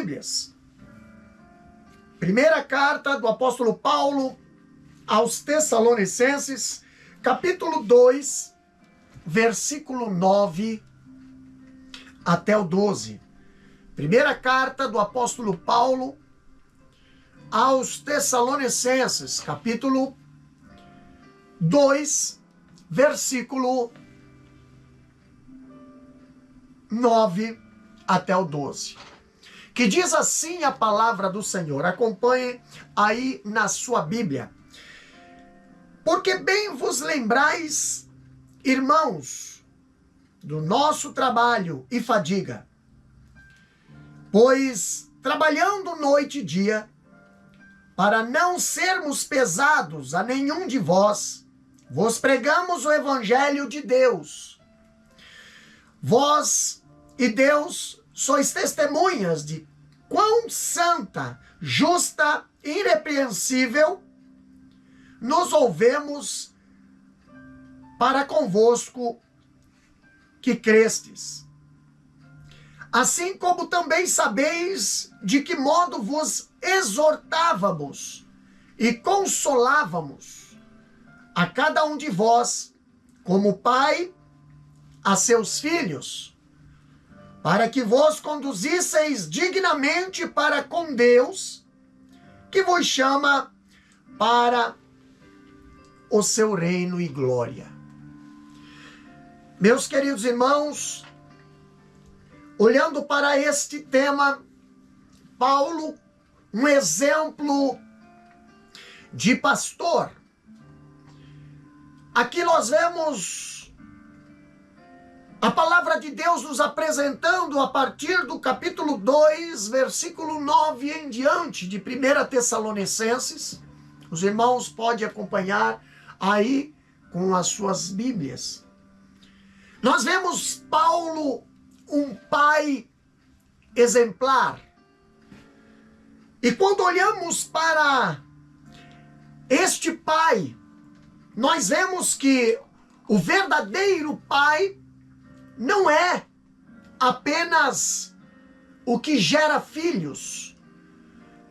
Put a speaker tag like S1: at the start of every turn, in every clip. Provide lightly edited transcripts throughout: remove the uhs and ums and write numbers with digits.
S1: Bíblias. Primeira carta do apóstolo Paulo aos Tessalonicenses, capítulo 2, versículo 9 até o 12. Primeira carta do apóstolo Paulo aos Tessalonicenses, capítulo 2, versículo 9 até o 12. Que diz assim a palavra do Senhor. Acompanhe aí na sua Bíblia. Porque bem vos lembrais, irmãos, do nosso trabalho e fadiga, pois trabalhando noite e dia, para não sermos pesados a nenhum de vós, vos pregamos o Evangelho de Deus. Vós e Deus sois testemunhas de quão santa, justa e irrepreensível nos ouvemos para convosco que crestes. Assim como também sabeis de que modo vos exortávamos e consolávamos a cada um de vós, como pai a seus filhos, para que vos conduzisseis dignamente para com Deus, que vos chama para o seu reino e glória. Meus queridos irmãos, olhando para este tema, Paulo, um exemplo de pastor. Aqui nós vemos a palavra de Deus nos apresentando a partir do capítulo 2, versículo 9 em diante de 1 Tessalonicenses. Os irmãos podem acompanhar aí com as suas Bíblias. Nós vemos Paulo, um pai exemplar. E quando olhamos para este pai, nós vemos que o verdadeiro pai não é apenas o que gera filhos,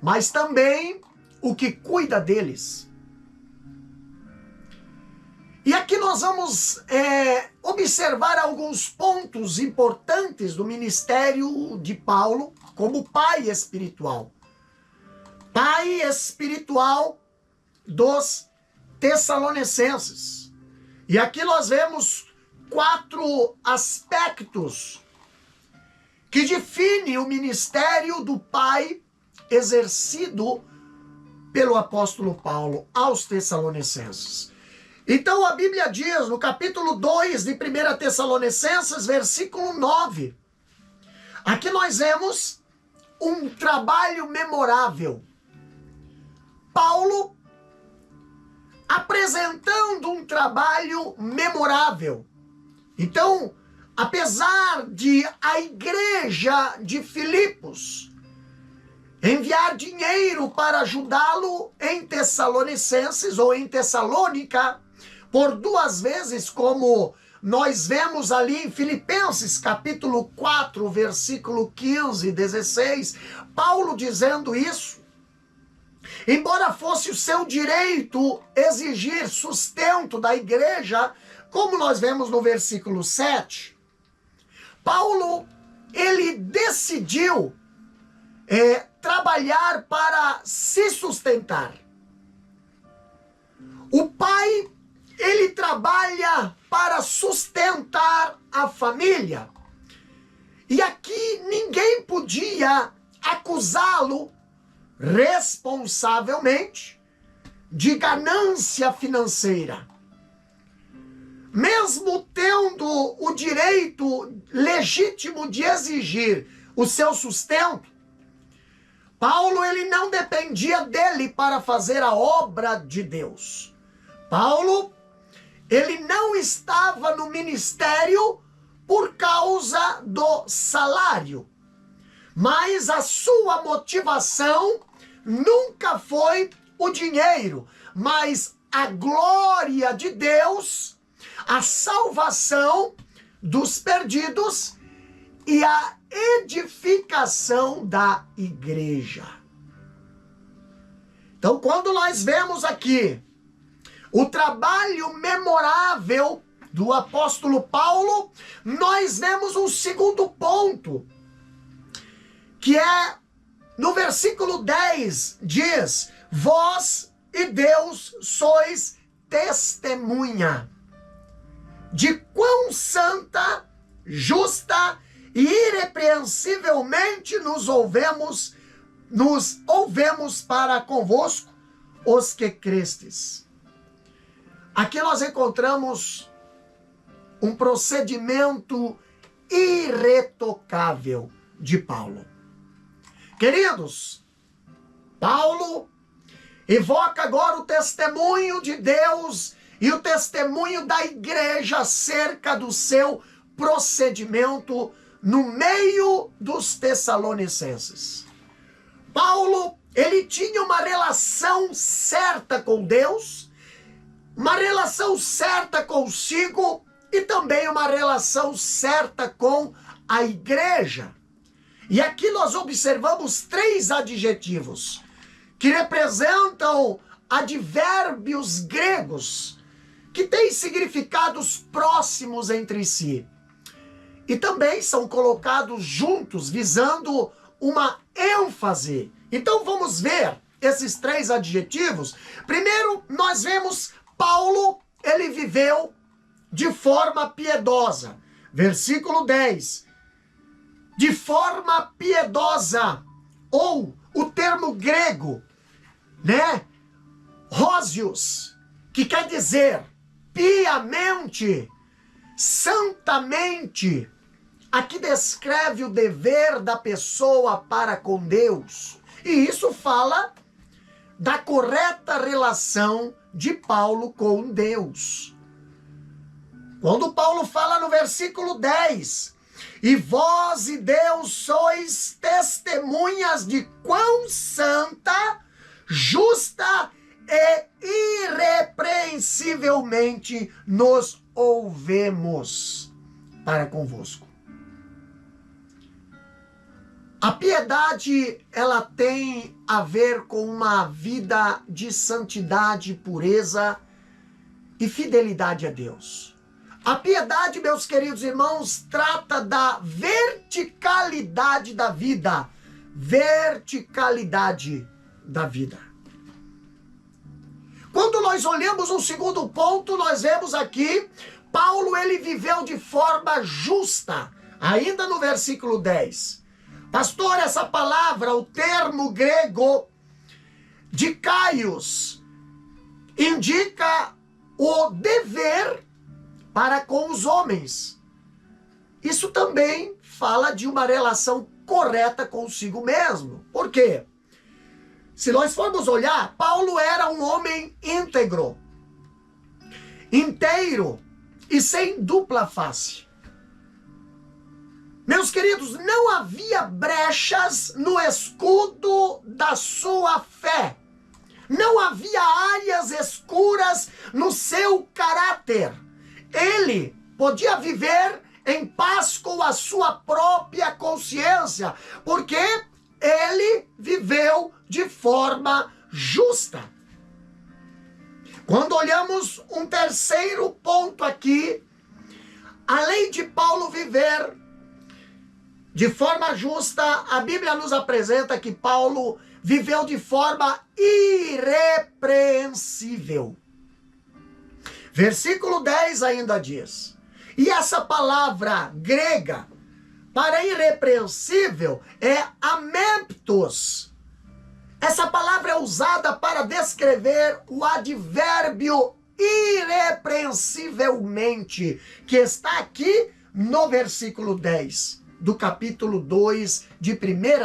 S1: mas também o que cuida deles. E aqui nós vamos observar alguns pontos importantes do ministério de Paulo como pai espiritual. Pai espiritual dos Tessalonicenses. E aqui nós vemos 4 aspectos que definem o ministério do pai exercido pelo apóstolo Paulo aos Tessalonicenses. Então a Bíblia diz no capítulo 2 de 1 Tessalonicenses, versículo 9, aqui nós vemos um trabalho memorável. Paulo apresentando um trabalho memorável. Então, apesar de a igreja de Filipos enviar dinheiro para ajudá-lo em Tessalonicenses ou em Tessalônica, por 2 vezes, como nós vemos ali em Filipenses, capítulo 4, versículo 15 e 16, Paulo dizendo isso. Embora fosse o seu direito exigir sustento da igreja, como nós vemos no versículo 7, Paulo, ele decidiu trabalhar para se sustentar. O pai, ele trabalha para sustentar a família. E aqui ninguém podia acusá-lo responsavelmente de ganância financeira. Mesmo tendo o direito legítimo de exigir o seu sustento, Paulo, ele não dependia dele para fazer a obra de Deus. Paulo, ele não estava no ministério por causa do salário, mas a sua motivação nunca foi o dinheiro, mas a glória de Deus, a salvação dos perdidos e a edificação da igreja. Então, quando nós vemos aqui o trabalho memorável do apóstolo Paulo, nós vemos um segundo ponto, que é no versículo 10, diz: vós e Deus sois testemunha de quão santa, justa e irrepreensivelmente nos ouvemos para convosco, os que crestes. Aqui nós encontramos um procedimento irretocável de Paulo. Queridos, Paulo evoca agora o testemunho de Deus e o testemunho da igreja acerca do seu procedimento no meio dos Tessalonicenses. Paulo, ele tinha uma relação certa com Deus, uma relação certa consigo e também uma relação certa com a igreja. E aqui nós observamos 3 adjetivos que representam advérbios gregos que têm significados próximos entre si. E também são colocados juntos, visando uma ênfase. Então vamos ver esses 3 adjetivos. Primeiro, nós vemos Paulo, ele viveu de forma piedosa. Versículo 10. De forma piedosa, ou o termo grego, né? Rósios, que quer dizer piamente, santamente. Aqui descreve o dever da pessoa para com Deus. E isso fala da correta relação de Paulo com Deus. Quando Paulo fala no versículo 10, e vós e Deus sois testemunhas de quão santa, justa e irrepreensivelmente nos ouvemos para convosco. A piedade, ela tem a ver com uma vida de santidade, pureza e fidelidade a Deus. A piedade, meus queridos irmãos, trata da verticalidade da vida. Verticalidade da vida. Quando nós olhamos um segundo ponto, nós vemos aqui, Paulo, ele viveu de forma justa. Ainda no versículo 10. Pastor, essa palavra, o termo grego dikaios, indica o dever para com os homens. Isso também fala de uma relação correta consigo mesmo. Por quê? Se nós formos olhar, Paulo era um homem íntegro, inteiro e sem dupla face. Meus queridos, não havia brechas no escudo da sua fé. Não havia áreas escuras no seu caráter. Ele podia viver em paz com a sua própria consciência, porque ele viveu de forma justa. Quando olhamos um terceiro ponto aqui, além de Paulo viver de forma justa, a Bíblia nos apresenta que Paulo viveu de forma irrepreensível. Versículo 10 ainda diz, e essa palavra grega para irrepreensível é amemptos. Essa palavra é usada para descrever o advérbio irrepreensivelmente, que está aqui no versículo 10 do capítulo 2 de 1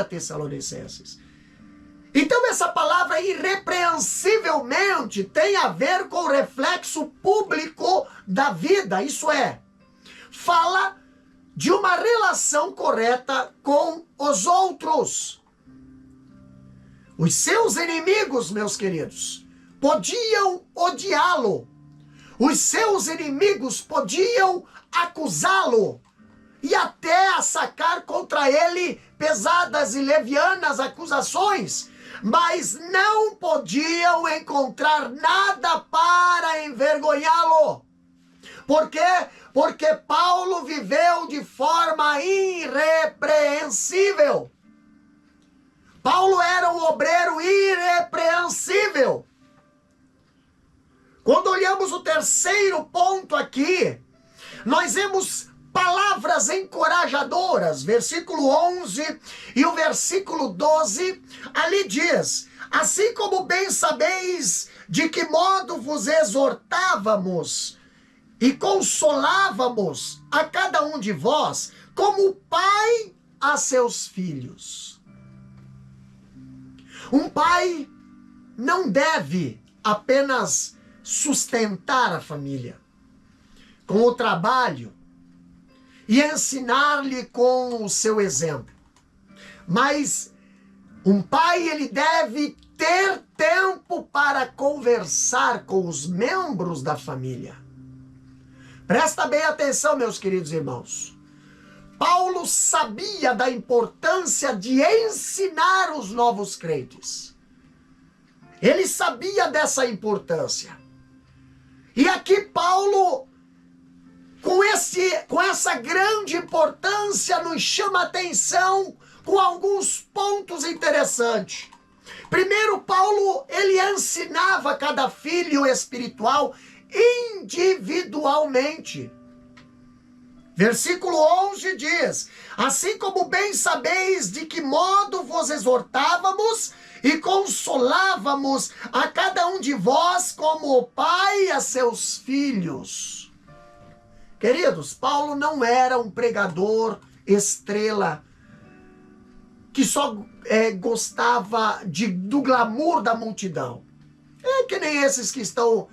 S1: Tessalonicenses. Então essa palavra irrepreensivelmente tem a ver com o reflexo público da vida, isso é, fala de uma relação correta com os outros. Os seus inimigos, meus queridos, podiam odiá-lo. Os seus inimigos podiam acusá-lo. e até a sacar contra ele pesadas e levianas acusações, mas não podiam encontrar nada para envergonhá-lo. Por quê? Porque Paulo viveu de forma irrepreensível. Paulo era um obreiro irrepreensível. Quando olhamos o terceiro ponto aqui, nós vemos palavras encorajadoras. Versículo 11 e o versículo 12, ali diz: assim como bem sabeis de que modo vos exortávamos e consolávamos a cada um de vós, como o pai a seus filhos. Um pai não deve apenas sustentar a família com o trabalho e ensinar-lhe com o seu exemplo. Mas um pai, ele deve ter tempo para conversar com os membros da família. Presta bem atenção, meus queridos irmãos. Paulo sabia da importância de ensinar os novos crentes. Ele sabia dessa importância. E aqui Paulo, com essa grande importância, nos chama a atenção com alguns pontos interessantes. Primeiro, Paulo, ele ensinava cada filho espiritual individualmente. Versículo 11 diz: assim como bem sabeis de que modo vos exortávamos e consolávamos a cada um de vós como o pai a seus filhos. Queridos, Paulo não era um pregador estrela que só gostava do glamour da multidão. É que nem esses que estão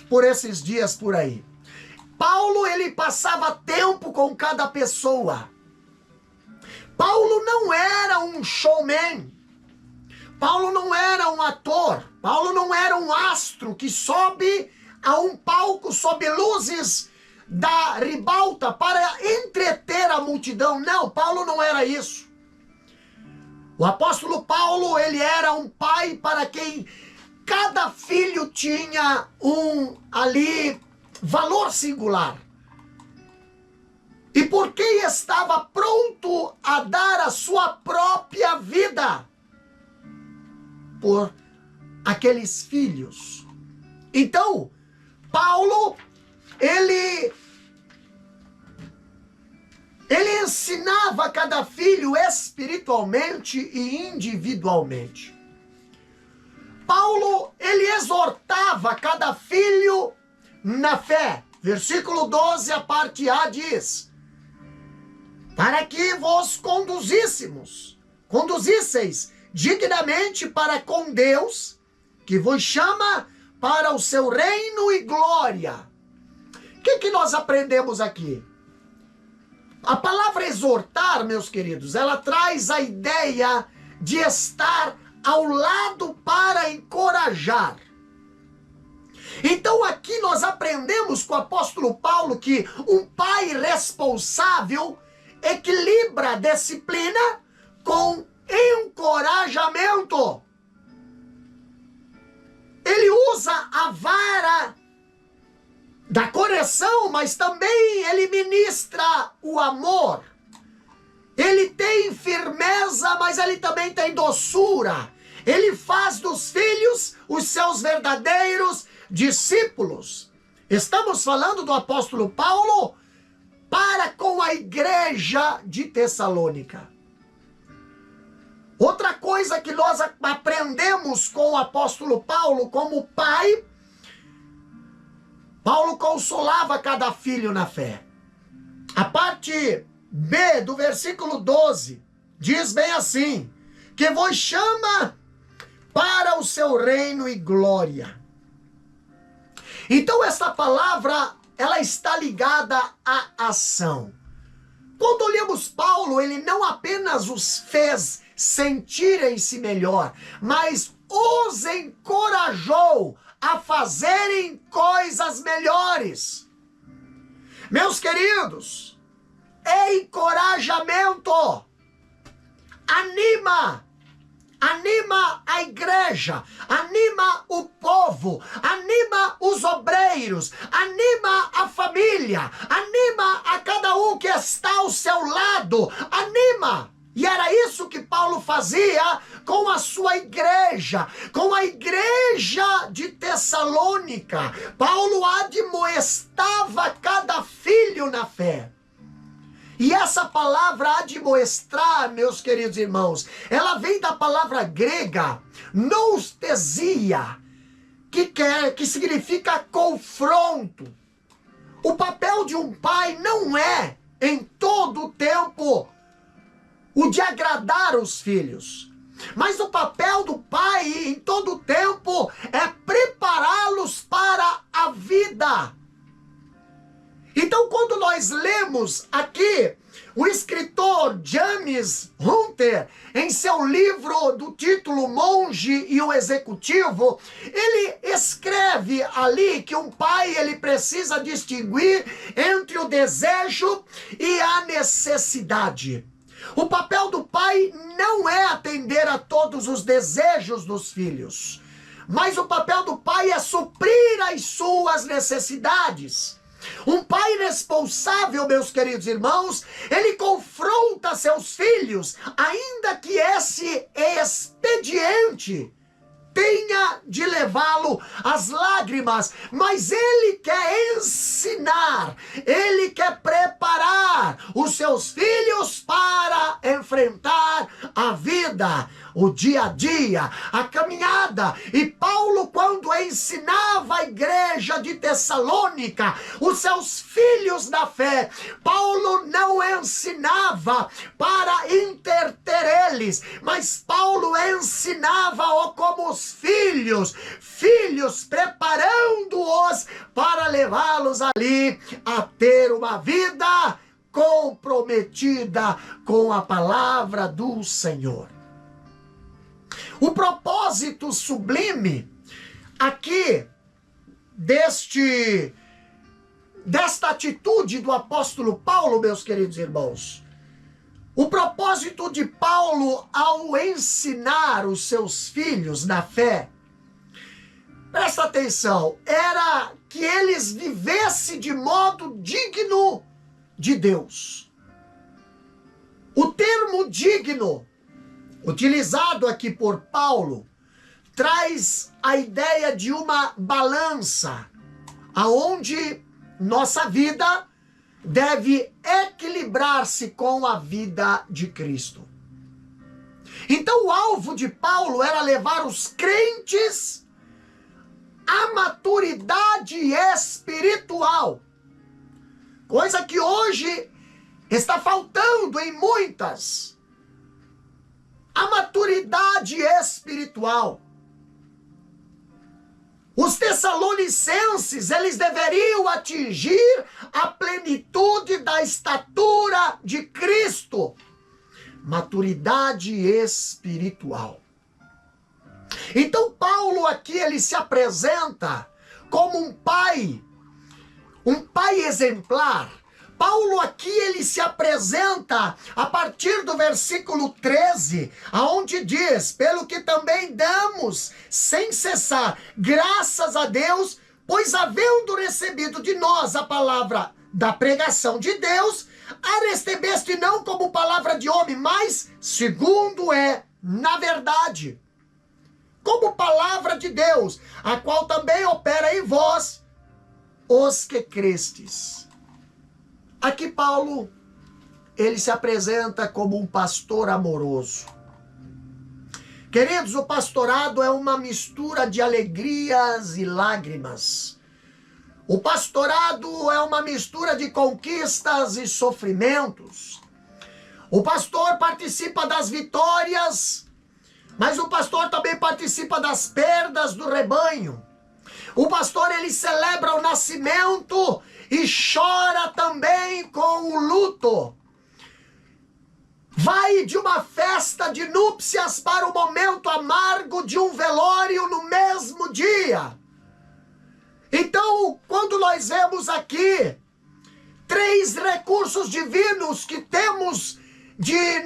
S1: por esses dias por aí. Paulo, ele passava tempo com cada pessoa. Paulo não era um showman. Paulo não era um ator. Paulo não era um astro que sobe a um palco sob luzes da ribalta para entreter a multidão. Não, Paulo não era isso. O apóstolo Paulo, ele era um pai para quem cada filho tinha valor singular. E porque estava pronto a dar a sua própria vida por aqueles filhos. Então, Paulo, ele ensinava cada filho espiritualmente e individualmente. Paulo, ele exortava cada filho na fé. Versículo 12, a parte A diz: para que vos conduzisseis dignamente para com Deus, que vos chama para o seu reino e glória. O que nós aprendemos aqui? A palavra exortar, meus queridos, ela traz a ideia de estar ao lado para encorajar. Então aqui nós aprendemos com o apóstolo Paulo que um pai responsável equilibra a disciplina com encorajamento. Ele usa a vara da correção, mas também ele ministra o amor. Ele tem firmeza, mas ele também tem doçura. Ele faz dos filhos os seus verdadeiros discípulos. Estamos falando do apóstolo Paulo para com a igreja de Tessalônica. Outra coisa que nós aprendemos com o apóstolo Paulo como pai, Paulo consolava cada filho na fé. A parte B do versículo 12 diz bem assim: que vos chama para o seu reino e glória. Então essa palavra, ela está ligada à ação. Quando olhamos Paulo, ele não apenas os fez sentirem-se melhor, mas os encorajou a fazerem coisas melhores. Meus queridos, encorajamento. Anima a igreja, anima o povo, anima os obreiros, anima a família, anima a cada um que está ao seu lado, anima. E era isso que Paulo fazia com a sua igreja, com a igreja de Tessalônica. Paulo admoestava cada filho na fé. E essa palavra admoestrar, meus queridos irmãos, ela vem da palavra grega noustesia, que significa confronto. O papel de um pai não é, em todo o tempo, o de agradar os filhos. Mas o papel do pai, em todo o tempo, é prepará-los para a vida. Então, quando nós lemos aqui o escritor James Hunter, em seu livro do título Monge e o Executivo, ele escreve ali que um pai ele precisa distinguir entre o desejo e a necessidade. O papel do pai não é atender a todos os desejos dos filhos, mas o papel do pai é suprir as suas necessidades. Um pai responsável, meus queridos irmãos, ele confronta seus filhos, ainda que esse expediente tenha de levá-lo às lágrimas, mas ele quer ensinar, ele quer preparar os seus filhos para enfrentar a vida, o dia a dia, a caminhada. E Paulo, quando ensinava a igreja de Tessalônica, os seus filhos na fé, Paulo não ensinava para interter eles, mas Paulo ensinava-o como os filhos preparando-os para levá-los ali a ter uma vida comprometida com a palavra do Senhor. O propósito sublime aqui desta atitude do apóstolo Paulo, meus queridos irmãos, o propósito de Paulo ao ensinar os seus filhos na fé, presta atenção, era que eles vivessem de modo digno de Deus. O termo digno, utilizado aqui por Paulo, traz a ideia de uma balança, aonde nossa vida deve equilibrar-se com a vida de Cristo. Então o alvo de Paulo era levar os crentes à maturidade espiritual, coisa que hoje está faltando em muitas. A maturidade espiritual. Os tessalonicenses, eles deveriam atingir a plenitude da estatura de Cristo. Maturidade espiritual. Então Paulo aqui, ele se apresenta como um pai exemplar. Paulo aqui, ele se apresenta a partir do versículo 13, aonde diz: pelo que também damos sem cessar graças a Deus, pois havendo recebido de nós a palavra da pregação de Deus, a recebeste não como palavra de homem, mas segundo é na verdade, como palavra de Deus, a qual também opera em vós os que crestes. Aqui Paulo, ele se apresenta como um pastor amoroso. Queridos, o pastorado é uma mistura de alegrias e lágrimas. O pastorado é uma mistura de conquistas e sofrimentos. O pastor participa das vitórias, mas o pastor também participa das perdas do rebanho. O pastor, ele celebra o nascimento e chora também com o luto. Vai de uma festa de núpcias para o momento amargo de um velório no mesmo dia. Então, quando nós vemos aqui 3 recursos divinos que temos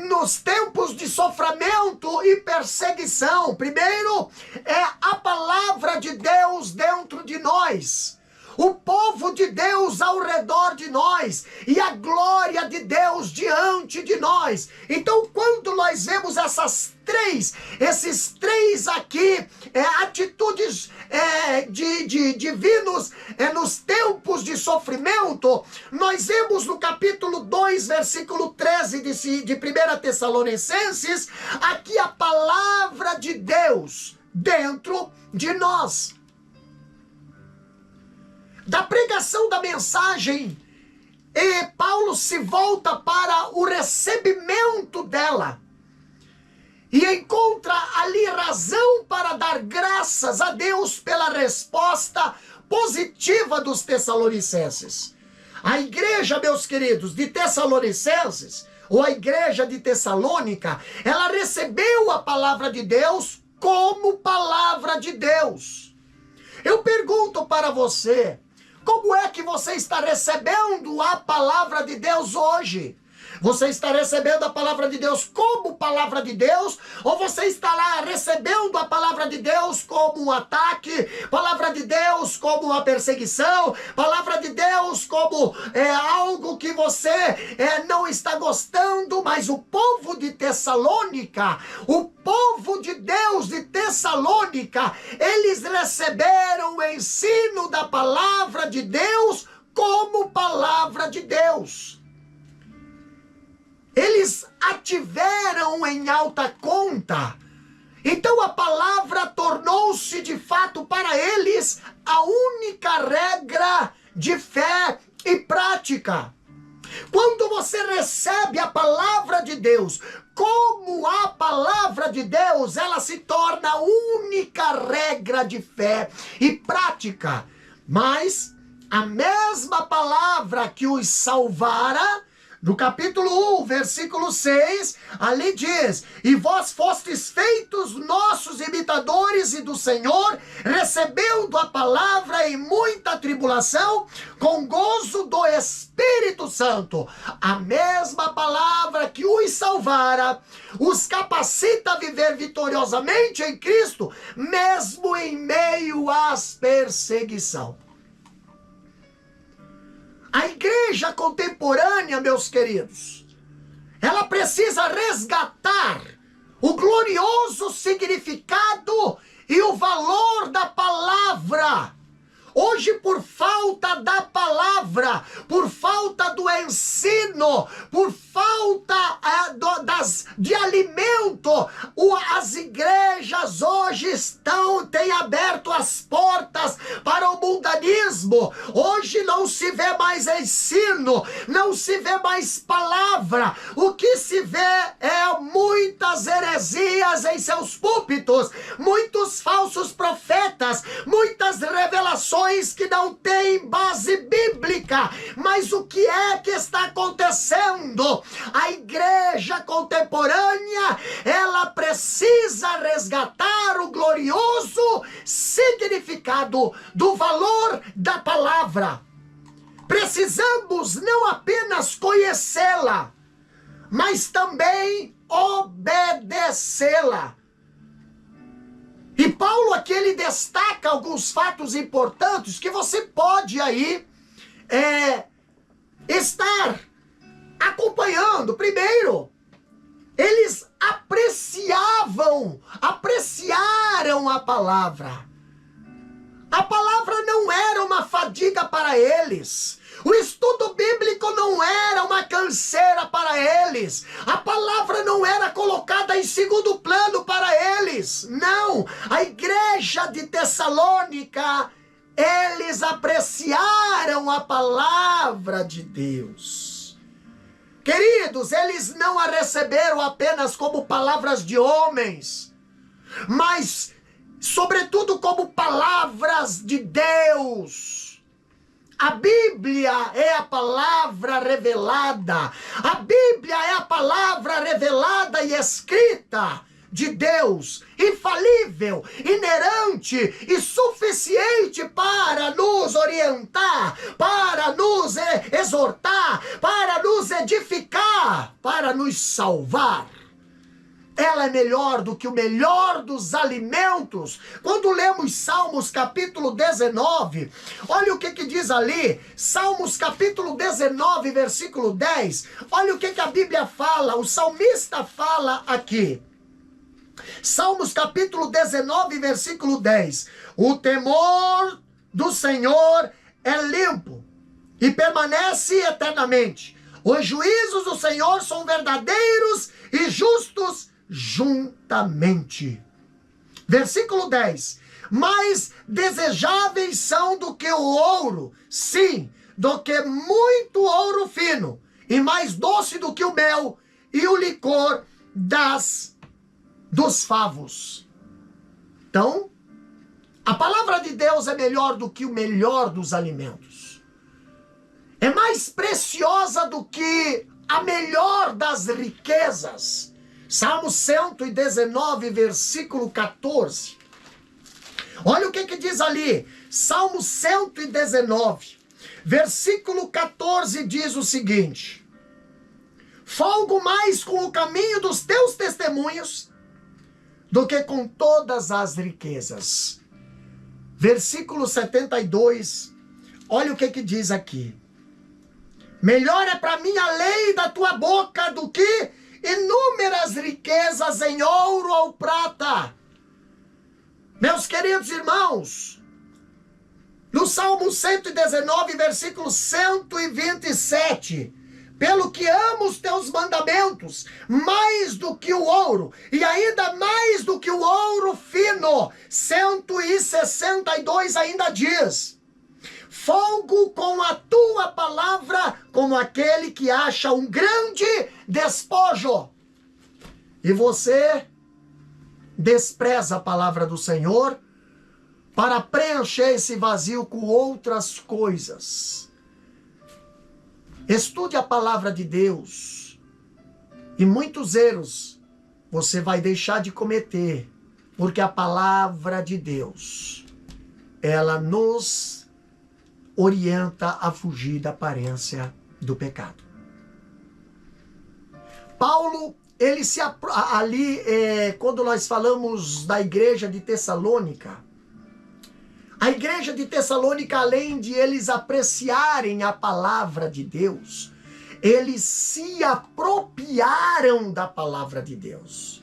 S1: nos tempos de sofrimento e perseguição. Primeiro é a palavra de Deus dentro de nós, o povo de Deus ao redor de nós e a glória de Deus diante de nós. Então, quando nós vemos esses três aqui, atitudes divinos nos tempos de sofrimento, nós vemos no capítulo 2, versículo 13 de 1 Tessalonicenses, aqui a palavra de Deus dentro de nós. Da pregação da mensagem, Paulo se volta para o recebimento dela e encontra ali razão para dar graças a Deus pela resposta positiva dos tessalonicenses. A igreja, meus queridos, de Tessalonicenses, ou a igreja de Tessalônica, ela recebeu a palavra de Deus como palavra de Deus. Eu pergunto para você, como é que você está recebendo a palavra de Deus hoje? Você está recebendo a palavra de Deus como palavra de Deus? Ou você está lá recebendo a palavra de Deus como um ataque? Palavra de Deus como uma perseguição? Palavra de Deus como algo que você não está gostando? Mas o povo de Tessalônica, o povo de Deus de Tessalônica, eles receberam o ensino da palavra de Deus como palavra de Deus. Eles a tiveram em alta conta. Então a palavra tornou-se de fato para eles a única regra de fé e prática. Quando você recebe a palavra de Deus como a palavra de Deus, ela se torna a única regra de fé e prática. Mas a mesma palavra que os salvara, no capítulo 1, versículo 6, ali diz: e vós fostes feitos nossos imitadores e do Senhor, recebendo a palavra em muita tribulação, com gozo do Espírito Santo. A mesma palavra que os salvara, os capacita a viver vitoriosamente em Cristo, mesmo em meio às perseguições. A igreja contemporânea, meus queridos, ela precisa resgatar o glorioso significado e o valor da palavra. Hoje, por falta da palavra, por falta do ensino, por falta de alimento, as igrejas hoje têm aberto as portas para o mundanismo. Hoje não se vê mais ensino, não se vê mais palavra. O que se vê é muitas heresias em seus púlpitos, muitos falsos profetas, muitas revelações que não têm base bíblica. Mas o que é que está acontecendo? A igreja contemporânea, ela precisa resgatar o glorioso significado do valor da palavra. Precisamos não apenas conhecê-la, mas também obedecê-la. E Paulo aqui ele destaca alguns fatos importantes que você pode aí estar acompanhando. Primeiro, eles apreciaram a palavra. A palavra não era uma fadiga para eles. O estudo bíblico não era uma canseira para eles. A palavra não era colocada em segundo plano para eles. Não. A igreja de Tessalônica, eles apreciaram a palavra de Deus. Queridos, eles não a receberam apenas como palavras de homens, mas sobretudo como palavras de Deus. A Bíblia é a palavra revelada. A Bíblia é a palavra revelada e escrita de Deus, infalível, inerente e suficiente para nos orientar, para nos exortar, para nos edificar, para nos salvar. Ela é melhor do que o melhor dos alimentos. Quando lemos Salmos capítulo 19, olha o que diz ali. Salmos capítulo 19, versículo 10. Olha o que a Bíblia fala, o salmista fala aqui. Salmos capítulo 19, versículo 10. O temor do Senhor é limpo e permanece eternamente. Os juízos do Senhor são verdadeiros e justos juntamente. Versículo 10. Mais desejáveis são do que o ouro, sim, do que muito ouro fino, e mais doce do que o mel e o licor dos favos. Então, a palavra de Deus é melhor do que o melhor dos alimentos. É mais preciosa do que a melhor das riquezas. Salmo 119, versículo 14. Olha o que diz ali. Salmo 119, versículo 14 diz o seguinte: folgo mais com o caminho dos teus testemunhos do que com todas as riquezas. Versículo 72, olha o que diz aqui. Melhor é para mim a lei da tua boca do que inúmeras riquezas em ouro ou prata. Meus queridos irmãos, no Salmo 119, versículo 127, pelo que amo os teus mandamentos, mais do que o ouro, e ainda mais do que o ouro fino. 162 ainda diz: folgo com a tua palavra, como aquele que acha um grande despojo. E você despreza a palavra do Senhor para preencher esse vazio com outras coisas. Estude a palavra de Deus, e muitos erros você vai deixar de cometer, porque a palavra de Deus, ela nos orienta a fugir da aparência do pecado. Paulo, ele quando nós falamos da igreja de Tessalônica, a igreja de Tessalônica, além de eles apreciarem a palavra de Deus, eles se apropriaram da palavra de Deus.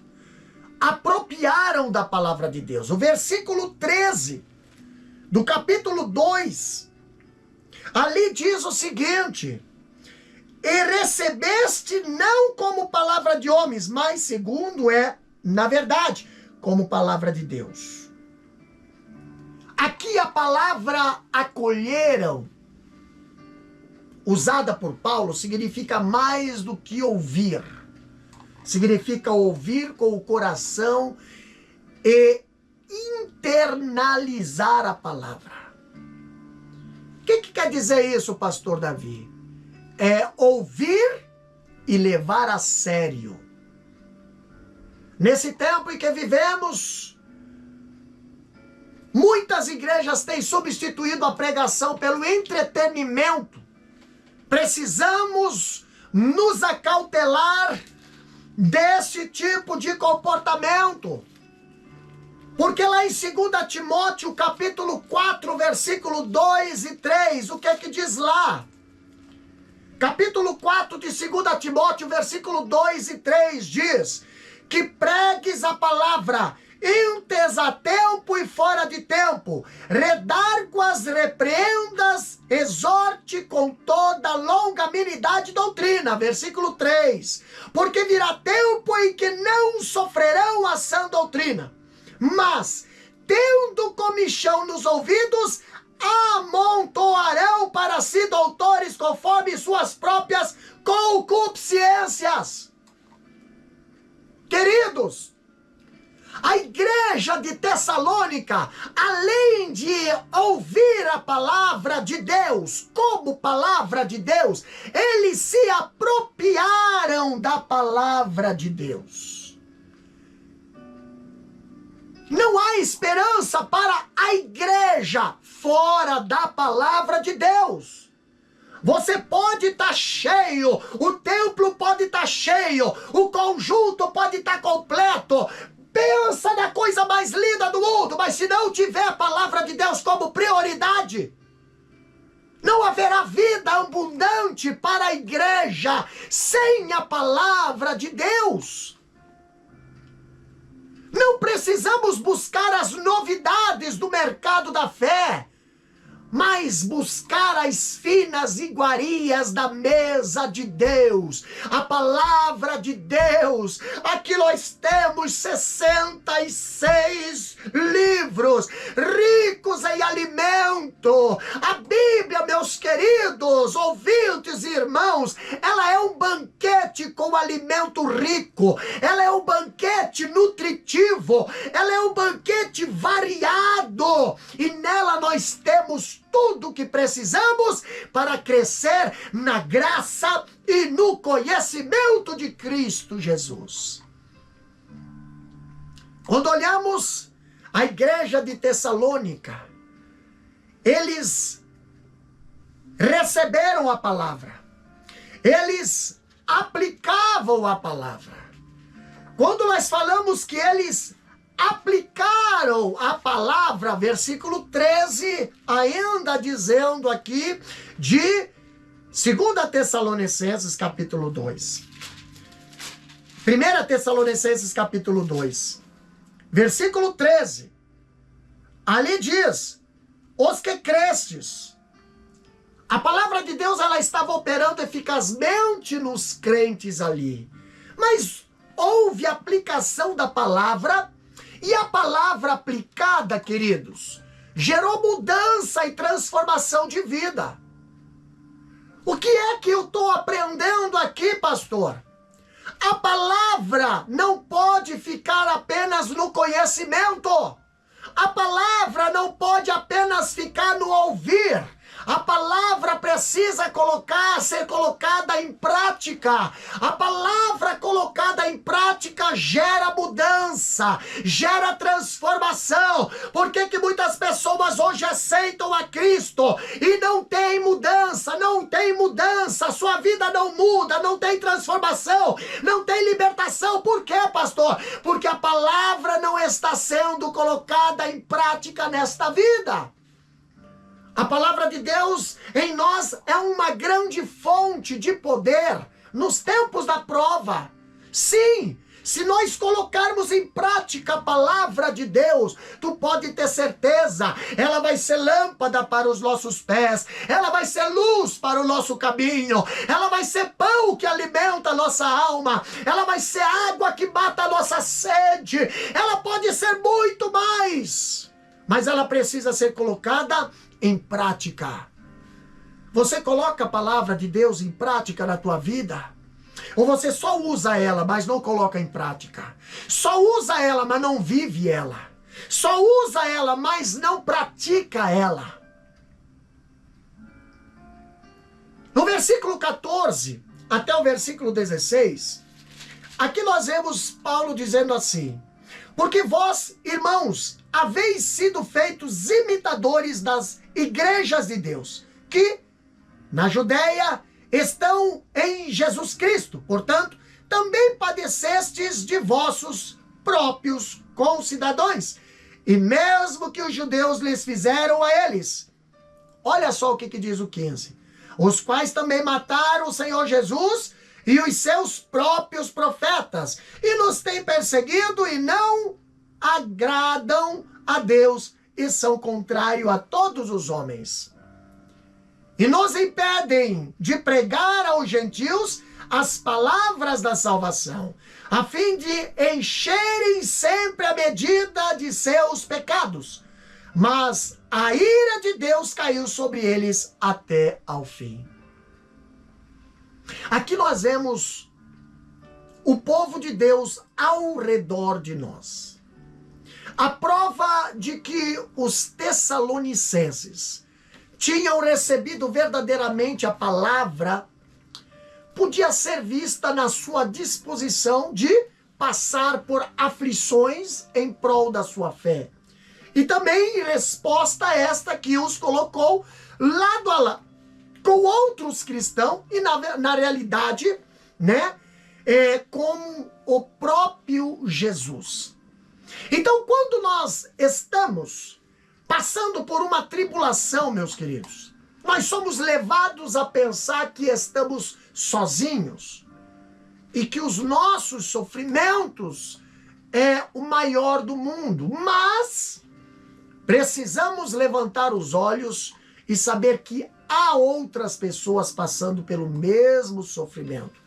S1: Apropriaram da palavra de Deus. O versículo 13 do capítulo 2, ali diz o seguinte: e recebeste não como palavra de homens, mas segundo na verdade, como palavra de Deus. Aqui a palavra acolheram, usada por Paulo, significa mais do que ouvir. Significa ouvir com o coração e internalizar a palavra. O que quer dizer isso, pastor Davi? É ouvir e levar a sério. Nesse tempo em que vivemos, muitas igrejas têm substituído a pregação pelo entretenimento. Precisamos nos acautelar desse tipo de comportamento. Porque lá em 2 Timóteo, capítulo 4, versículo 2 e 3, o que diz lá? Capítulo 4 de 2 Timóteo, versículo 2 e 3 diz: que pregues a palavra íntes a tempo e fora de tempo, redarguas, repreendas, exorte com toda longanimidade e doutrina. Versículo 3: porque virá tempo em que não sofrerão a sã doutrina, mas, tendo comichão nos ouvidos, amontoarão para si doutores conforme suas próprias concupiscências. Queridos, a igreja de Tessalônica, além de ouvir a palavra de Deus como palavra de Deus, eles se apropriaram da palavra de Deus. Não há esperança para a igreja fora da palavra de Deus. Você pode estar cheio, o templo pode estar cheio, o conjunto pode estar completo. Pensa na coisa mais linda do mundo, mas se não tiver a palavra de Deus como prioridade, não haverá vida abundante para a igreja sem a palavra de Deus. Não precisamos buscar as novidades do mercado da fé, mas buscar as finas iguarias da mesa de Deus, a palavra de Deus. Aqui nós temos 66 livros, ricos em alimento. A Bíblia, meus queridos ouvintes e irmãos, ela é um banquete com alimento rico, ela é um banquete nutritivo, ela é um banquete variado, e nela nós temos tudo o que precisamos para crescer na graça e no conhecimento de Cristo Jesus. Quando olhamos a igreja de Tessalônica, eles receberam a palavra, eles aplicavam a palavra. Quando nós falamos que eles aplicaram a palavra, versículo 13, ainda dizendo aqui de 2 Tessalonicenses capítulo 2. 1 Tessalonicenses capítulo 2, versículo 13. Ali diz: os que crestes. A palavra de Deus, ela estava operando eficazmente nos crentes ali. Mas houve aplicação da palavra. E a palavra aplicada, queridos, gerou mudança e transformação de vida. O que é que eu estou aprendendo aqui, pastor? A palavra não pode ficar apenas no conhecimento. A palavra não pode apenas ficar no ouvir. A palavra precisa ser colocada em prática. A palavra colocada em prática gera mudança, gera transformação. Por que muitas pessoas hoje aceitam a Cristo e não tem mudança, a sua vida não muda, não tem transformação, não tem libertação? Por quê, pastor? Porque a palavra não está sendo colocada em prática nesta vida. A palavra de Deus em nós é uma grande fonte de poder nos tempos da prova. Sim, se nós colocarmos em prática a palavra de Deus, tu pode ter certeza, ela vai ser lâmpada para os nossos pés, ela vai ser luz para o nosso caminho, ela vai ser pão que alimenta a nossa alma, ela vai ser água que mata a nossa sede, ela pode ser muito mais, mas ela precisa ser colocada em prática. Você coloca a palavra de Deus em prática na tua vida? Ou você só usa ela, mas não coloca em prática? Só usa ela, mas não vive ela? Só usa ela, mas não pratica ela? No versículo 14 até o versículo 16, aqui nós vemos Paulo dizendo assim: porque vós, irmãos, haveis sido feitos imitadores das igrejas de Deus, que na Judeia estão em Jesus Cristo. Portanto, também padecestes de vossos próprios concidadãos, e mesmo que os judeus lhes fizeram a eles. Olha só o que diz o 15. Os quais também mataram o Senhor Jesus e os seus próprios profetas, e nos têm perseguido e não agradam a Deus e são contrários a todos os homens. E nos impedem de pregar aos gentios as palavras da salvação, a fim de encherem sempre a medida de seus pecados. Mas a ira de Deus caiu sobre eles até ao fim. Aqui nós vemos o povo de Deus ao redor de nós. A prova de que os tessalonicenses tinham recebido verdadeiramente a palavra podia ser vista na sua disposição de passar por aflições em prol da sua fé. E também resposta a esta que os colocou lado a lado com outros cristãos e na realidade, né, com o próprio Jesus. Então, quando nós estamos passando por uma tribulação, meus queridos, nós somos levados a pensar que estamos sozinhos e que os nossos sofrimentos é o maior do mundo. Mas precisamos levantar os olhos e saber que há outras pessoas passando pelo mesmo sofrimento.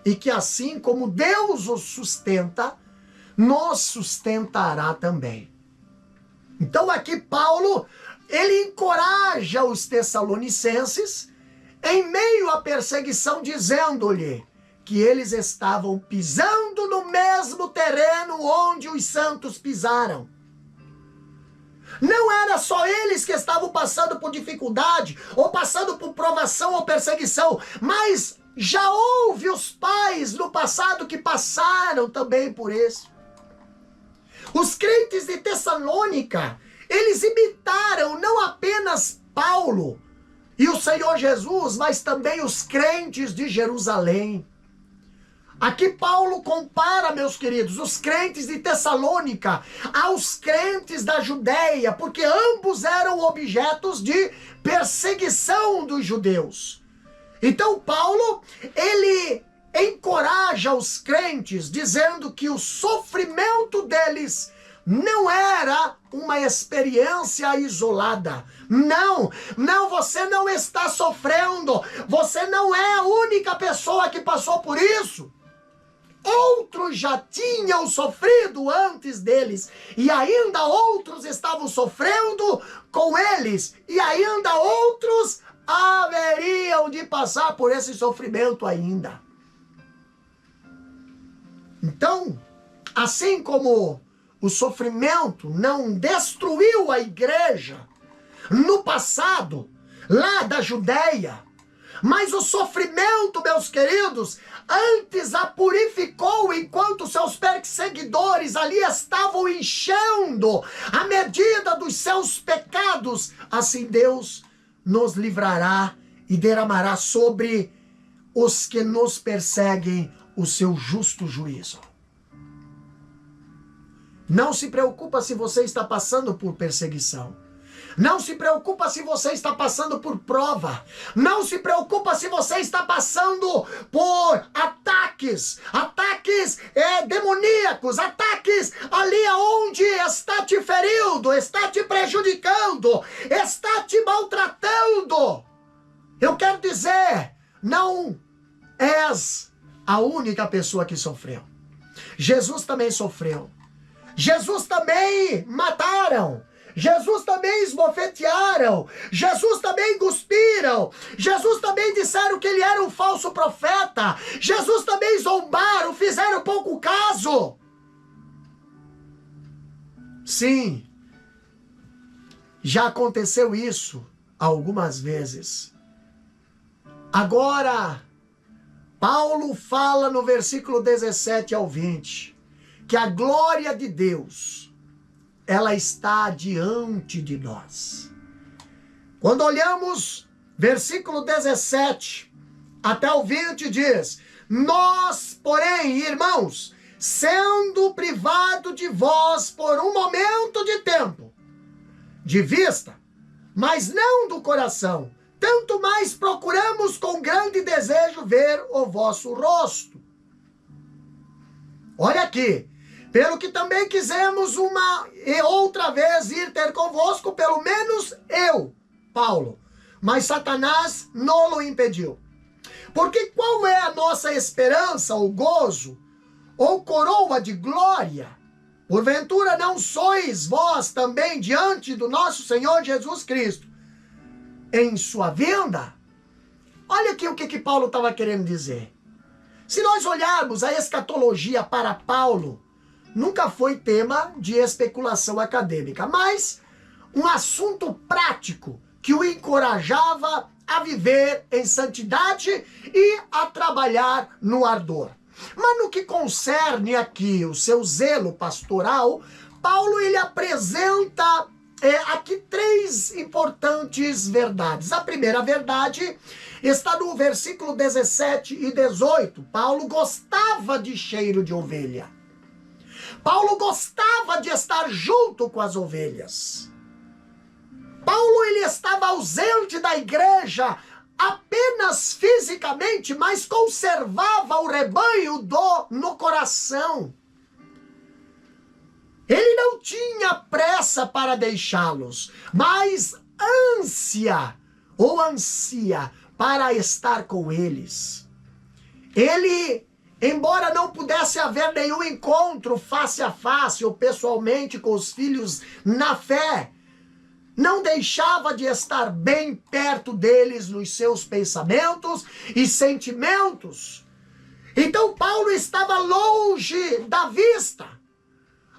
S1: E que assim como Deus os sustenta, nos sustentará também. Então aqui Paulo, ele encoraja os tessalonicenses em meio à perseguição, dizendo-lhe que eles estavam pisando no mesmo terreno onde os santos pisaram. Não era só eles que estavam passando por dificuldade, ou passando por provação ou perseguição, mas já houve os pais no passado que passaram também por isso. Os crentes de Tessalônica, eles imitaram não apenas Paulo e o Senhor Jesus, mas também os crentes de Jerusalém. Aqui Paulo compara, meus queridos, os crentes de Tessalônica aos crentes da Judéia, porque ambos eram objetos de perseguição dos judeus. Então Paulo, ele encoraja os crentes, dizendo que o sofrimento deles não era uma experiência isolada. Não, você não está sofrendo. Você não é a única pessoa que passou por isso. Outros já tinham sofrido antes deles, e ainda outros estavam sofrendo com eles, e ainda outros haveriam de passar por esse sofrimento ainda. Então, assim como o sofrimento não destruiu a igreja no passado, lá da Judéia, mas o sofrimento, meus queridos, antes a purificou enquanto seus perseguidores ali estavam enchendo a medida dos seus pecados. Assim Deus nos livrará e derramará sobre os que nos perseguem o seu justo juízo. Não se preocupa se você está passando por perseguição. Não se preocupa se você está passando por prova. Não se preocupa se você está passando por ataques demoníacos, ataques ali onde está te ferindo, está te prejudicando, está te maltratando. Eu quero dizer, não és a única pessoa que sofreu. Jesus também sofreu. Jesus também mataram. Jesus também esbofetearam. Jesus também cuspiram. Jesus também disseram que ele era um falso profeta. Jesus também zombaram, fizeram pouco caso. Sim, já aconteceu isso algumas vezes. Agora, Paulo fala no versículo 17 ao 20, que a glória de Deus, ela está diante de nós. Quando olhamos versículo 17 até o 20 diz: nós, porém, irmãos, sendo privado de vós por um momento de tempo, de vista, mas não do coração, tanto mais procuramos com grande desejo ver o vosso rosto. Olha aqui. Pelo que também quisemos uma e outra vez ir ter convosco, pelo menos eu, Paulo. Mas Satanás não o impediu. Porque qual é a nossa esperança, ou gozo, ou coroa de glória? Porventura não sois vós também diante do nosso Senhor Jesus Cristo em sua vinda? Olha aqui o que Paulo estava querendo dizer. Se nós olharmos a escatologia para Paulo, nunca foi tema de especulação acadêmica, mas um assunto prático que o encorajava a viver em santidade e a trabalhar no ardor. Mas no que concerne aqui o seu zelo pastoral, Paulo ele apresenta aqui três importantes verdades. A primeira verdade está no versículo 17 e 18. Paulo gostava de cheiro de ovelha. Paulo gostava de estar junto com as ovelhas. Paulo ele estava ausente da igreja apenas fisicamente, mas conservava o rebanho no coração. Ele não tinha pressa para deixá-los, mas ansia para estar com eles. Ele, embora não pudesse haver nenhum encontro face a face ou pessoalmente com os filhos na fé, não deixava de estar bem perto deles nos seus pensamentos e sentimentos. Então Paulo estava longe da vista.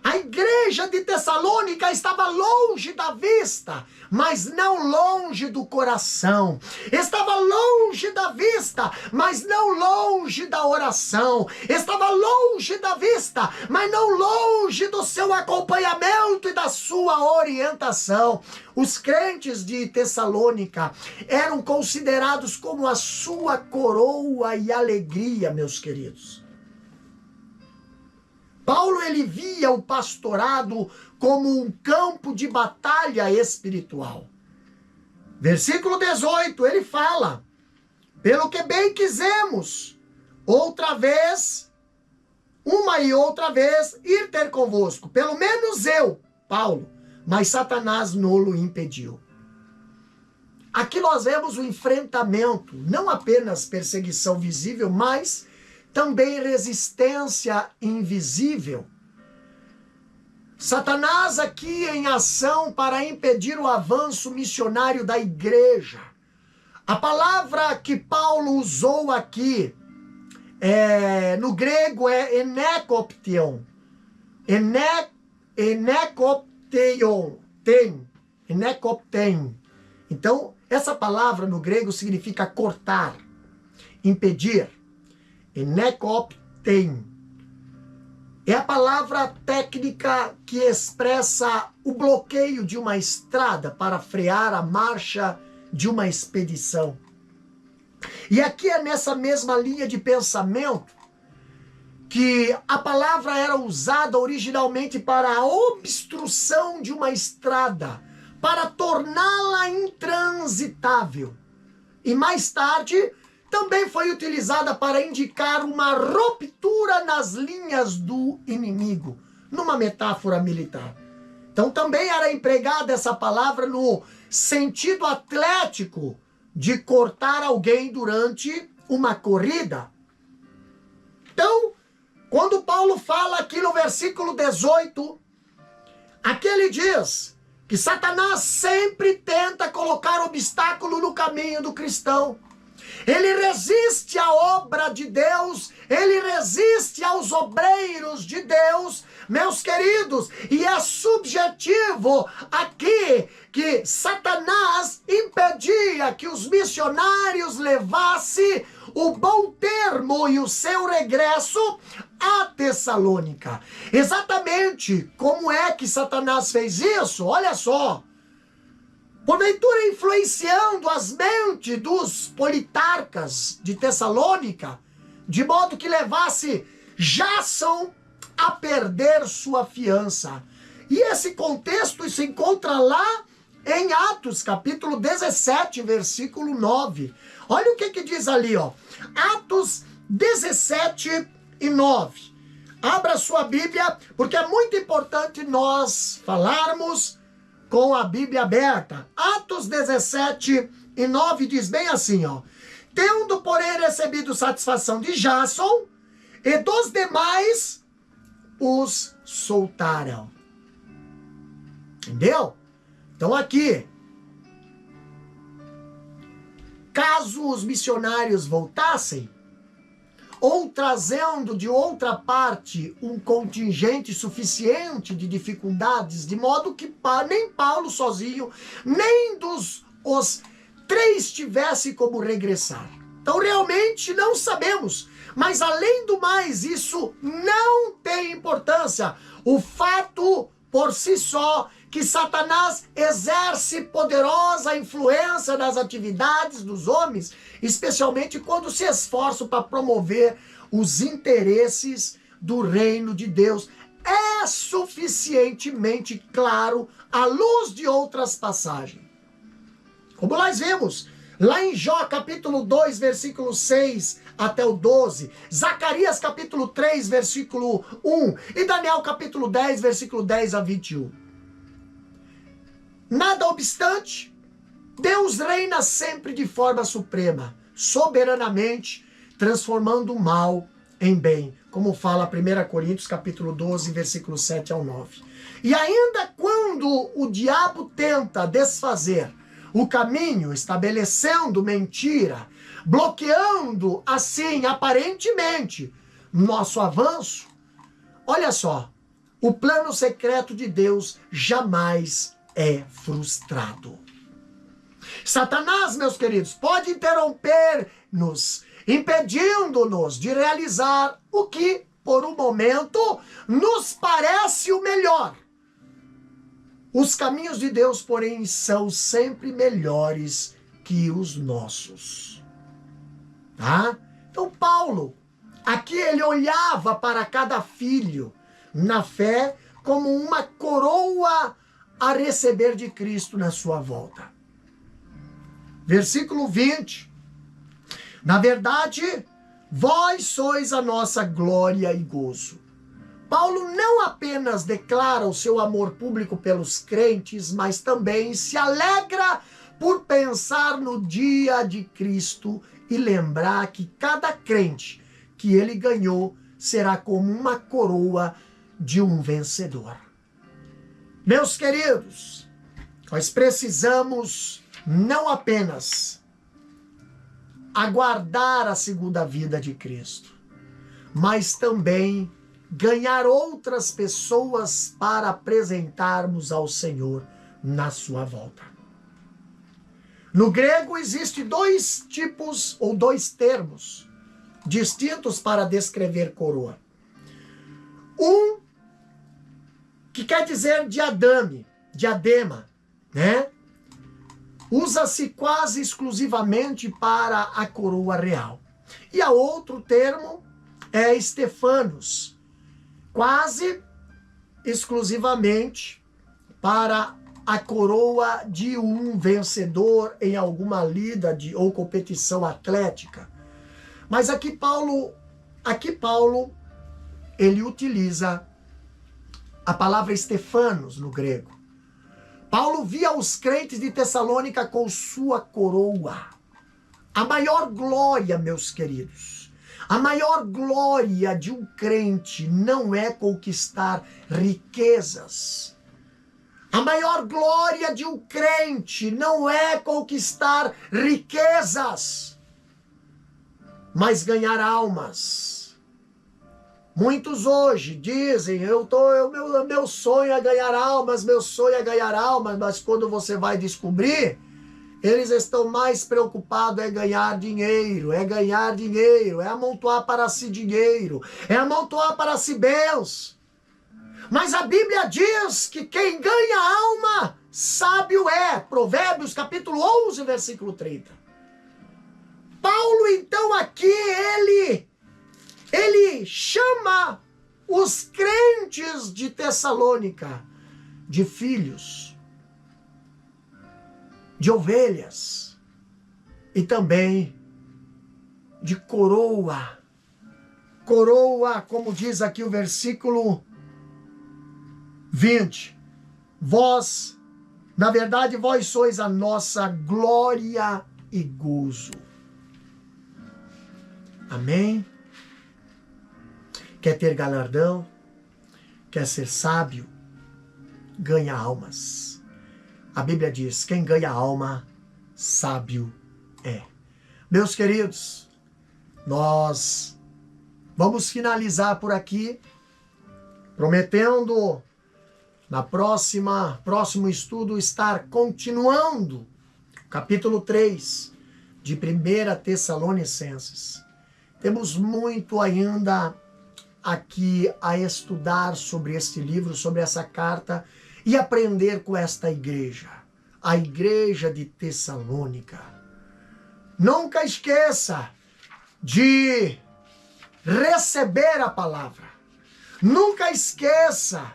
S1: A igreja de Tessalônica estava longe da vista, mas não longe do coração. Estava longe da vista, mas não longe da oração. Estava longe da vista, mas não longe do seu acompanhamento e da sua orientação. Os crentes de Tessalônica eram considerados como a sua coroa e alegria, meus queridos. Paulo ele via o pastorado como um campo de batalha espiritual. Versículo 18, ele fala: pelo que bem quisemos, outra vez, uma e outra vez, ir ter convosco, pelo menos eu, Paulo, mas Satanás nolo impediu. Aqui nós vemos o enfrentamento, não apenas perseguição visível, mas também resistência invisível. Satanás aqui em ação para impedir o avanço missionário da igreja. A palavra que Paulo usou aqui, no grego é enekopteion. Enekoptein. Então, essa palavra no grego significa cortar, impedir. Enekoptein. É a palavra técnica que expressa o bloqueio de uma estrada para frear a marcha de uma expedição. E aqui é nessa mesma linha de pensamento que a palavra era usada originalmente para a obstrução de uma estrada, para torná-la intransitável. E mais tarde também foi utilizada para indicar uma ruptura nas linhas do inimigo, numa metáfora militar. Então também era empregada essa palavra no sentido atlético de cortar alguém durante uma corrida. Então, quando Paulo fala aqui no versículo 18, aqui ele diz que Satanás sempre tenta colocar obstáculo no caminho do cristão. Ele resiste à obra de Deus, ele resiste aos obreiros de Deus, meus queridos, e é subjetivo aqui que Satanás impedia que os missionários levassem o bom termo e o seu regresso a Tessalônica. Exatamente como é que Satanás fez isso? Olha só. Porventura influenciando as mentes dos politarcas de Tessalônica, de modo que levasse Jason a perder sua fiança. E esse contexto se encontra lá em Atos, capítulo 17, versículo 9. Olha o que diz ali, ó. Atos 17 e 9. Abra sua Bíblia, porque é muito importante nós falarmos com a Bíblia aberta. Atos 17 e 9 diz bem assim, ó. Tendo, porém, recebido satisfação de Jason e dos demais, os soltaram. Entendeu? Então aqui, caso os missionários voltassem, ou trazendo de outra parte um contingente suficiente de dificuldades, de modo que nem Paulo sozinho, nem os três tivesse como regressar. Então realmente não sabemos, Mas além do mais, isso não tem importância. O fato por si só que Satanás exerce poderosa influência nas atividades dos homens, especialmente quando se esforçam para promover os interesses do reino de Deus, é suficientemente claro à luz de outras passagens. Como nós vimos lá em Jó capítulo 2, versículo 6 até o 12, Zacarias capítulo 3, versículo 1 e Daniel capítulo 10, versículo 10 a 21. Nada obstante, Deus reina sempre de forma suprema, soberanamente, transformando o mal em bem, como fala 1 Coríntios capítulo 12, versículo 7 ao 9. E ainda quando o diabo tenta desfazer o caminho, estabelecendo mentira, bloqueando assim, aparentemente, nosso avanço, olha só, o plano secreto de Deus jamais é frustrado. Satanás, meus queridos, pode interromper-nos, impedindo-nos de realizar o que, por um momento, nos parece o melhor. Os caminhos de Deus, porém, são sempre melhores que os nossos. Tá? Então, Paulo, aqui ele olhava para cada filho na fé como uma coroa a receber de Cristo na sua volta. Versículo 20. Na verdade, vós sois a nossa glória e gozo. Paulo não apenas declara o seu amor público pelos crentes, mas também se alegra por pensar no dia de Cristo e lembrar que cada crente que ele ganhou será como uma coroa de um vencedor. Meus queridos, nós precisamos não apenas aguardar a segunda vinda de Cristo, mas também ganhar outras pessoas para apresentarmos ao Senhor na sua volta. No grego existe dois tipos ou dois termos distintos para descrever coroa. Um que quer dizer diadema, né? Usa-se quase exclusivamente para a coroa real. E a outro termo é Stefanos, quase exclusivamente para a coroa de um vencedor em alguma lida ou competição atlética. Mas aqui Paulo, ele utiliza a palavra Stefanos no grego. Paulo via os crentes de Tessalônica com sua coroa. A maior glória, meus queridos, a maior glória de um crente não é conquistar riquezas. A maior glória de um crente não é conquistar riquezas, mas ganhar almas. Muitos hoje dizem, meu sonho é ganhar almas, mas quando você vai descobrir, eles estão mais preocupados em ganhar dinheiro, é amontoar para si dinheiro, é amontoar para si bens. Mas a Bíblia diz que quem ganha alma, sábio é. Provérbios capítulo 11, versículo 30. Paulo, então, aqui, ele chama os crentes de Tessalônica de filhos, de ovelhas e também de coroa. Coroa, como diz aqui o versículo 20. Na verdade, vós sois a nossa glória e gozo. Amém? Quer ter galardão? Quer ser sábio? Ganha almas. A Bíblia diz, quem ganha alma, sábio é. Meus queridos, nós vamos finalizar por aqui, prometendo na próximo estudo estar continuando capítulo 3 de 1 Tessalonicenses. Temos muito ainda aqui a estudar sobre este livro, sobre essa carta e aprender com esta igreja, a igreja de Tessalônica. Nunca esqueça de receber a palavra. Nunca esqueça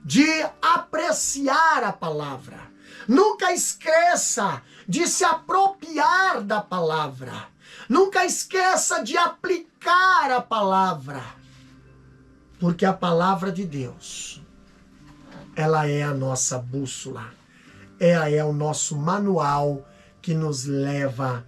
S1: de apreciar a palavra. Nunca esqueça de se apropriar da palavra. Nunca esqueça de aplicar a palavra. Porque a palavra de Deus, ela é a nossa bússola. Ela é o nosso manual que nos leva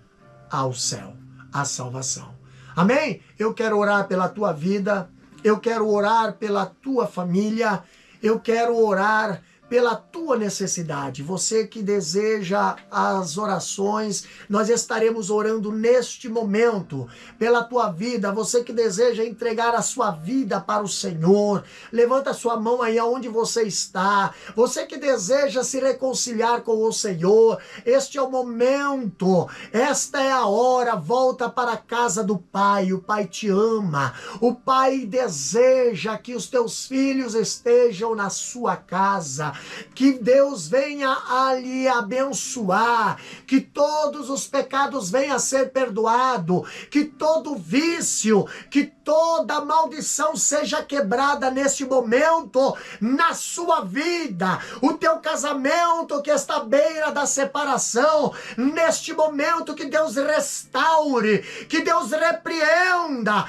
S1: ao céu, à salvação. Amém? Eu quero orar pela tua vida. Eu quero orar pela tua família. Eu quero orar pela tua necessidade. Você que deseja as orações, nós estaremos orando neste momento pela tua vida. Você que deseja entregar a sua vida para o Senhor, levanta a sua mão aí aonde você está. Você que deseja se reconciliar com o Senhor, este é o momento, esta é a hora. Volta para a casa do Pai. O Pai te ama. O Pai deseja que os teus filhos estejam na sua casa. Que Deus venha a lhe abençoar, que todos os pecados venham a ser perdoados, que todo vício, que toda maldição seja quebrada neste momento na sua vida. O teu casamento que está à beira da separação, neste momento que Deus restaure, que Deus repreenda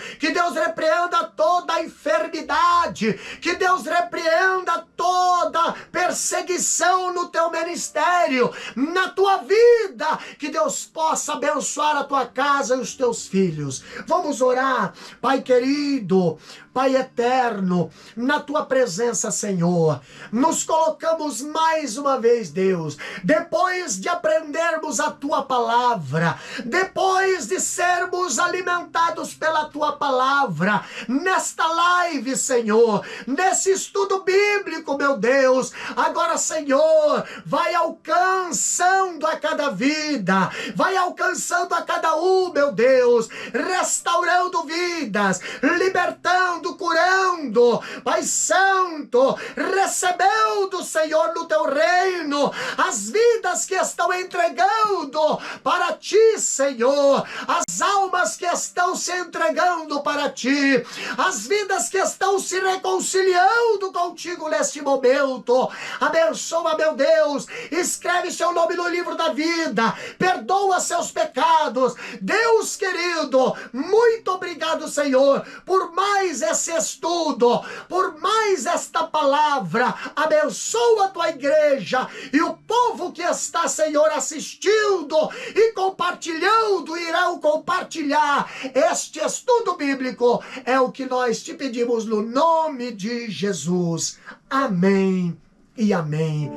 S1: toda a enfermidade, que Deus repreenda toda perseguição no teu ministério, na tua vida, que Deus possa abençoar a tua casa e os teus filhos. Vamos orar. Pai querido, Pai eterno, na tua presença, Senhor, nos colocamos mais uma vez, Deus, depois de aprendermos a tua palavra, depois de sermos alimentados pela tua palavra, nesta live, Senhor, nesse estudo bíblico, meu Deus, agora, Senhor, vai alcançando a cada vida, vai alcançando a cada um, meu Deus, restaurando vidas, libertando, curando, Pai Santo, recebeu do Senhor no teu reino as vidas que estão entregando para ti, Senhor, as almas que estão se entregando para ti, as vidas que estão se reconciliando contigo neste momento. Abençoa, meu Deus, escreve seu nome no livro da vida, perdoa seus pecados. Deus querido, muito obrigado, Senhor, por mais esse estudo, por mais esta palavra. Abençoa a tua igreja e o povo que está, Senhor, assistindo e compartilhando, irão compartilhar este estudo bíblico. É o que nós te pedimos no nome de Jesus. Amém e amém.